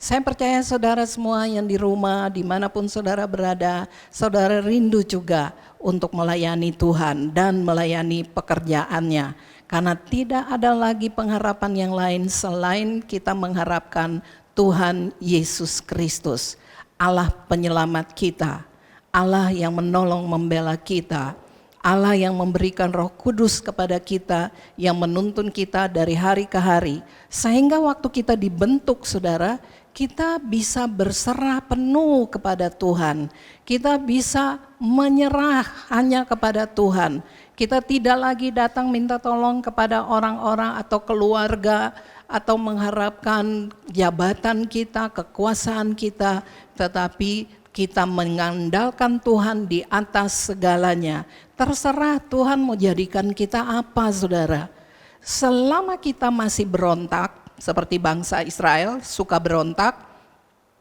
Saya percaya saudara semua yang di rumah, dimanapun saudara berada, saudara rindu juga untuk melayani Tuhan dan melayani pekerjaannya. Karena tidak ada lagi pengharapan yang lain selain kita mengharapkan Tuhan Yesus Kristus, Allah penyelamat kita, Allah yang menolong membela kita, Allah yang memberikan Roh Kudus kepada kita, yang menuntun kita dari hari ke hari, sehingga waktu kita dibentuk saudara, kita bisa berserah penuh kepada Tuhan, kita bisa menyerah hanya kepada Tuhan. Kita tidak lagi datang minta tolong kepada orang-orang atau keluarga, atau mengharapkan jabatan kita, kekuasaan kita, tetapi kita mengandalkan Tuhan di atas segalanya. Terserah Tuhan mau jadikan kita apa saudara. Selama kita masih berontak, seperti bangsa Israel suka berontak,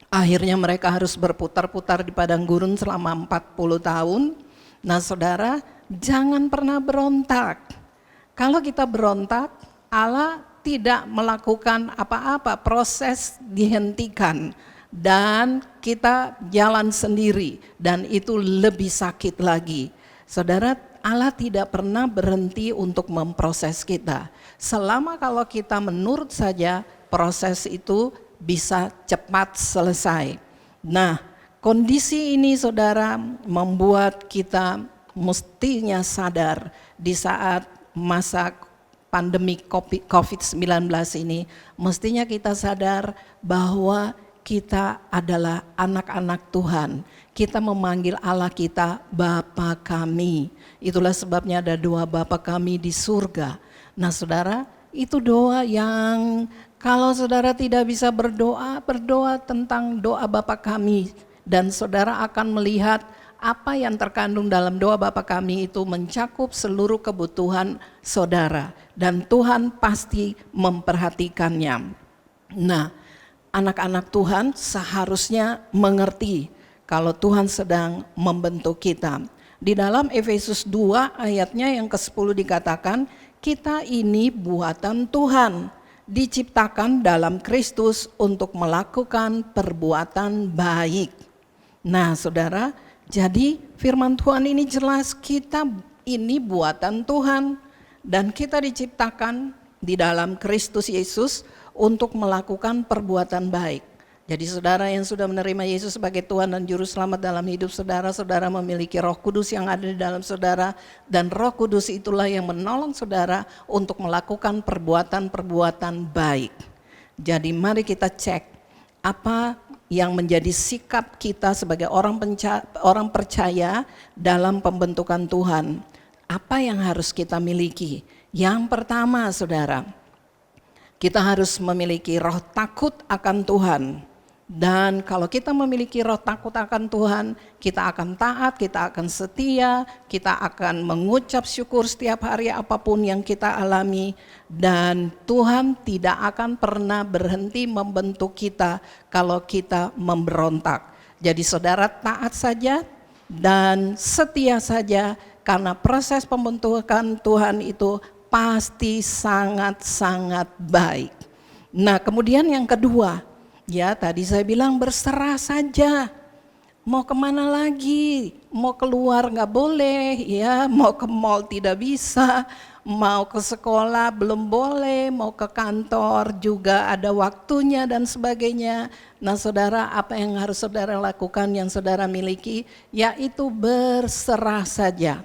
akhirnya mereka harus berputar-putar di padang gurun selama 40 tahun. Nah saudara, jangan pernah berontak. Kalau kita berontak, Allah tidak melakukan apa-apa, proses dihentikan dan kita jalan sendiri, dan itu lebih sakit lagi. Saudara, Allah tidak pernah berhenti untuk memproses kita. Selama kalau kita menurut saja, proses itu bisa cepat selesai. Nah, kondisi ini saudara membuat kita mestinya sadar di saat masa pandemi COVID-19 ini, mestinya kita sadar bahwa kita adalah anak-anak Tuhan. Kita memanggil Allah kita Bapa kami. Itulah sebabnya ada doa Bapa kami di surga. Nah saudara, itu doa yang kalau saudara tidak bisa berdoa, berdoa tentang doa Bapa kami. Dan saudara akan melihat apa yang terkandung dalam doa Bapa kami itu mencakup seluruh kebutuhan saudara. Dan Tuhan pasti memperhatikannya. Nah, anak-anak Tuhan seharusnya mengerti kalau Tuhan sedang membentuk kita. Di dalam Efesus 2 ayatnya yang ke-10 dikatakan, kita ini buatan Tuhan, diciptakan dalam Kristus untuk melakukan perbuatan baik. Nah saudara, jadi firman Tuhan ini jelas, kita ini buatan Tuhan dan kita diciptakan di dalam Kristus Yesus untuk melakukan perbuatan baik. Jadi saudara yang sudah menerima Yesus sebagai Tuhan dan Juru Selamat dalam hidup saudara, saudara memiliki Roh Kudus yang ada di dalam saudara, dan Roh Kudus itulah yang menolong saudara untuk melakukan perbuatan-perbuatan baik. Jadi mari kita cek apa yang menjadi sikap kita sebagai orang percaya dalam pembentukan Tuhan. Apa yang harus kita miliki? Yang pertama saudara, kita harus memiliki roh takut akan Tuhan. Dan kalau kita memiliki roh takut akan Tuhan, kita akan taat, kita akan setia, kita akan mengucap syukur setiap hari apapun yang kita alami. Dan Tuhan tidak akan pernah berhenti membentuk kita kalau kita memberontak. Jadi saudara taat saja dan setia saja, karena proses pembentukan Tuhan itu pasti sangat-sangat baik. Nah kemudian yang kedua, ya tadi saya bilang berserah saja. Mau kemana lagi? Mau keluar nggak boleh, ya. Mau ke mall tidak bisa, mau ke sekolah belum boleh, mau ke kantor juga ada waktunya dan sebagainya. Nah saudara, apa yang harus saudara lakukan yang saudara miliki? Yaitu berserah saja.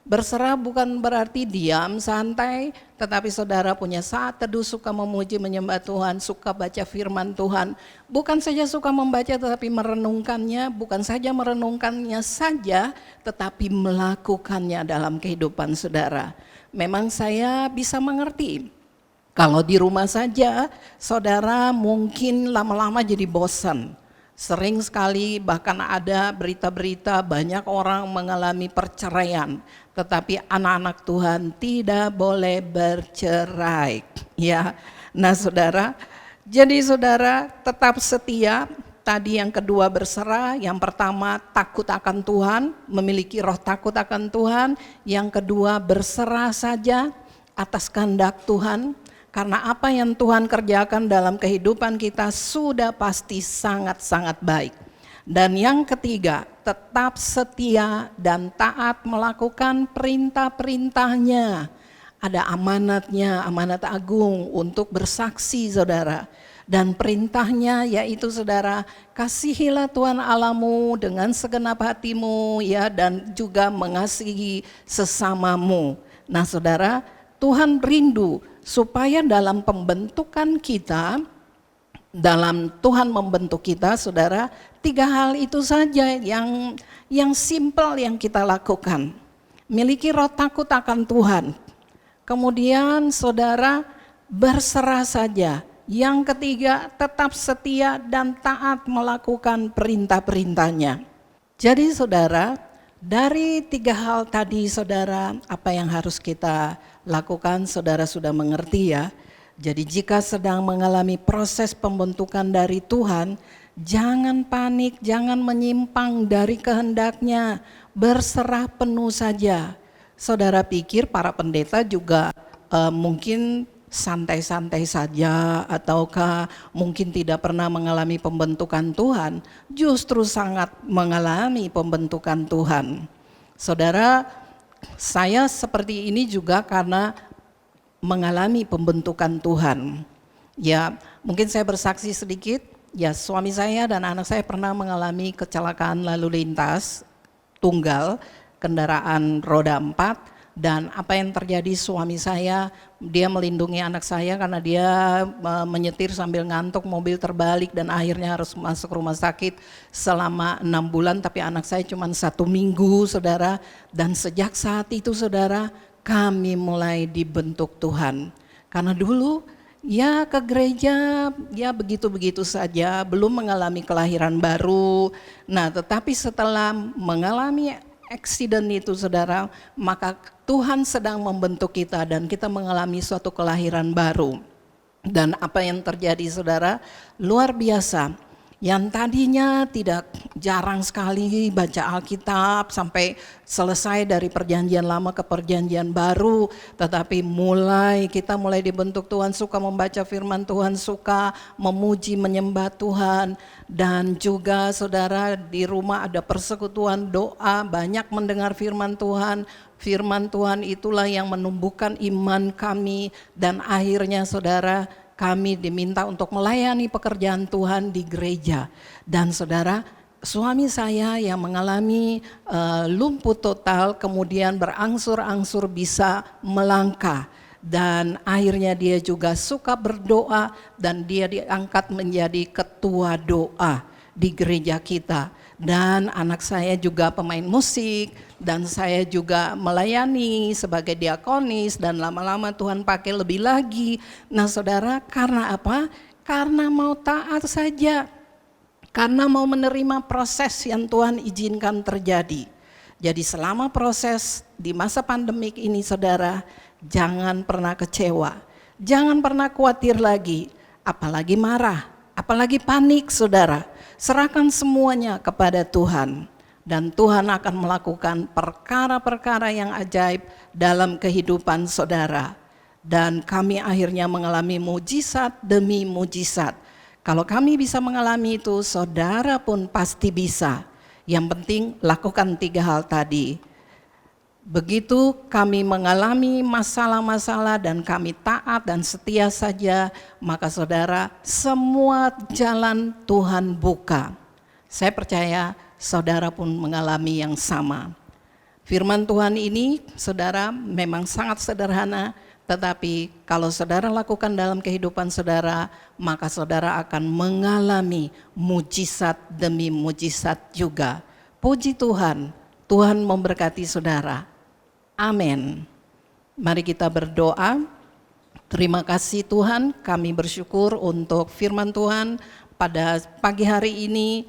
Berserah bukan berarti diam, santai, tetapi saudara punya saat teduh, suka memuji, menyembah Tuhan, suka baca firman Tuhan. Bukan saja suka membaca tetapi merenungkannya, bukan saja merenungkannya saja, tetapi melakukannya dalam kehidupan saudara. Memang saya bisa mengerti, kalau di rumah saja saudara mungkin lama-lama jadi bosan. Sering sekali bahkan ada berita-berita banyak orang mengalami perceraian. Tetapi anak-anak Tuhan tidak boleh bercerai, ya. Nah saudara, jadi saudara tetap setia. Tadi yang kedua berserah, yang pertama takut akan Tuhan, memiliki roh takut akan Tuhan. Yang kedua berserah saja atas kehendak Tuhan. Karena apa yang Tuhan kerjakan dalam kehidupan kita sudah pasti sangat-sangat baik. Dan yang ketiga, tetap setia dan taat melakukan perintah-perintahnya. Ada amanatnya, amanat agung untuk bersaksi saudara. Dan perintahnya yaitu saudara, kasihilah Tuhan Allahmu dengan segenap hatimu, ya, dan juga mengasihi sesamamu. Nah saudara, Tuhan rindu supaya dalam pembentukan kita, dalam Tuhan membentuk kita saudara, 3 hal itu saja yang simpel yang kita lakukan. Miliki roh takut akan Tuhan. Kemudian saudara berserah saja. Yang ketiga tetap setia dan taat melakukan perintah-perintahnya. Jadi saudara, dari 3 hal tadi saudara, apa yang harus kita lakukan saudara sudah mengerti ya. Jadi jika sedang mengalami proses pembentukan dari Tuhan, jangan panik, jangan menyimpang dari kehendaknya, berserah penuh saja. Saudara pikir para pendeta juga mungkin santai-santai saja, ataukah mungkin tidak pernah mengalami pembentukan Tuhan? Justru sangat mengalami pembentukan Tuhan. Saudara, saya seperti ini juga karena mengalami pembentukan Tuhan. Ya, mungkin saya bersaksi sedikit. Ya, suami saya dan anak saya pernah mengalami kecelakaan lalu lintas tunggal, kendaraan roda 4, Dan apa yang terjadi, suami saya, dia melindungi anak saya karena dia menyetir sambil ngantuk, mobil terbalik dan akhirnya harus masuk rumah sakit selama 6 bulan. Tapi anak saya cuma 1 minggu, saudara. Dan sejak saat itu, saudara, kami mulai dibentuk Tuhan. Karena dulu ya ke gereja ya begitu-begitu saja, belum mengalami kelahiran baru. Nah, tetapi setelah mengalami accident itu, saudara, maka Tuhan sedang membentuk kita dan kita mengalami suatu kelahiran baru. Dan apa yang terjadi, saudara, luar biasa. Yang tadinya jarang sekali baca Alkitab sampai selesai dari perjanjian lama ke perjanjian baru, tetapi kita mulai dibentuk Tuhan, suka membaca firman Tuhan, suka memuji menyembah Tuhan. Dan juga, saudara, di rumah ada persekutuan doa, banyak mendengar firman Tuhan. Firman Tuhan itulah yang menumbuhkan iman kami, dan akhirnya, saudara, kami diminta untuk melayani pekerjaan Tuhan di gereja. Dan saudara, suami saya yang mengalami lumpuh total kemudian berangsur-angsur bisa melangkah. Dan akhirnya dia juga suka berdoa dan dia diangkat menjadi ketua doa di gereja kita. Dan anak saya juga pemain musik dan saya juga melayani sebagai diakonis dan lama-lama Tuhan pakai lebih lagi. Nah, saudara, karena apa? Karena mau taat saja. Karena mau menerima proses yang Tuhan izinkan terjadi. Jadi selama proses di masa pandemik ini, saudara, jangan pernah kecewa. Jangan pernah khawatir lagi, apalagi marah, apalagi panik, saudara. Serahkan semuanya kepada Tuhan dan Tuhan akan melakukan perkara-perkara yang ajaib dalam kehidupan saudara. Dan kami akhirnya mengalami mujizat demi mujizat. Kalau kami bisa mengalami itu, saudara pun pasti bisa. Yang penting lakukan 3 hal tadi. Begitu kami mengalami masalah-masalah dan kami taat dan setia saja, maka saudara, semua jalan Tuhan buka. Saya percaya saudara pun mengalami yang sama. Firman Tuhan ini, saudara, memang sangat sederhana, tetapi kalau saudara lakukan dalam kehidupan saudara, maka saudara akan mengalami mujizat demi mujizat juga. Puji Tuhan, Tuhan memberkati saudara. Amin. Mari kita berdoa. Terima kasih Tuhan, kami bersyukur untuk firman Tuhan pada pagi hari ini.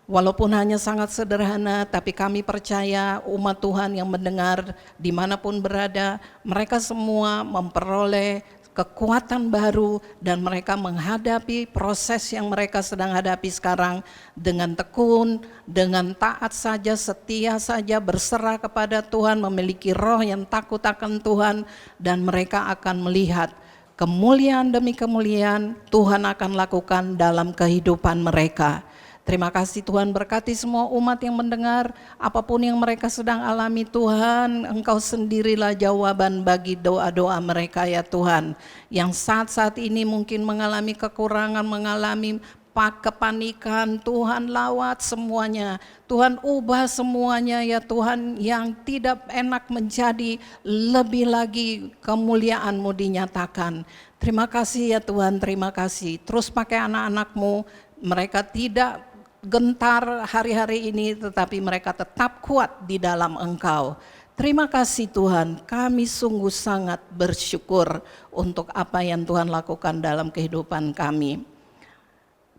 Walaupun hanya sangat sederhana, tapi kami percaya umat Tuhan yang mendengar dimanapun berada, mereka semua memperoleh kekuatan baru dan mereka menghadapi proses yang mereka sedang hadapi sekarang dengan tekun, dengan taat saja, setia saja, berserah kepada Tuhan, memiliki roh yang takut akan Tuhan, dan mereka akan melihat kemuliaan demi kemuliaan Tuhan akan lakukan dalam kehidupan mereka. Terima kasih Tuhan, berkati semua umat yang mendengar, apapun yang mereka sedang alami Tuhan, Engkau sendirilah jawaban bagi doa-doa mereka ya Tuhan. Yang saat-saat ini mungkin mengalami kekurangan, mengalami kepanikan, Tuhan lawat semuanya, Tuhan ubah semuanya ya Tuhan, yang tidak enak menjadi lebih lagi kemuliaan-Mu dinyatakan. Terima kasih ya Tuhan, terima kasih. Terus pakai anak-anak-Mu, mereka tidak gentar hari-hari ini, tetapi mereka tetap kuat di dalam Engkau. Terima kasih Tuhan, kami sungguh sangat bersyukur untuk apa yang Tuhan lakukan dalam kehidupan kami.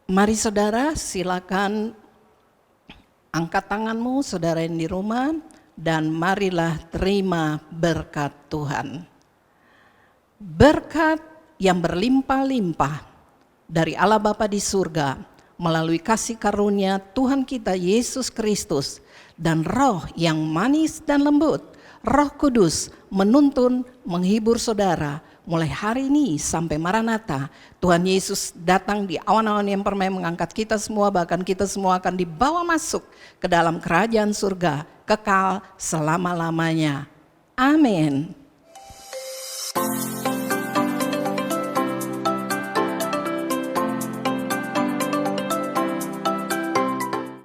Mari saudara, silakan angkat tanganmu saudara yang di rumah, dan marilah terima berkat Tuhan. Berkat yang berlimpah-limpah dari Allah Bapa di surga, melalui kasih karunia Tuhan kita Yesus Kristus dan roh yang manis dan lembut, Roh Kudus menuntun, menghibur saudara mulai hari ini sampai Maranatha. Tuhan Yesus datang di awan-awan yang permai mengangkat kita semua, bahkan kita semua akan dibawa masuk ke dalam kerajaan surga kekal selama-lamanya. Amin.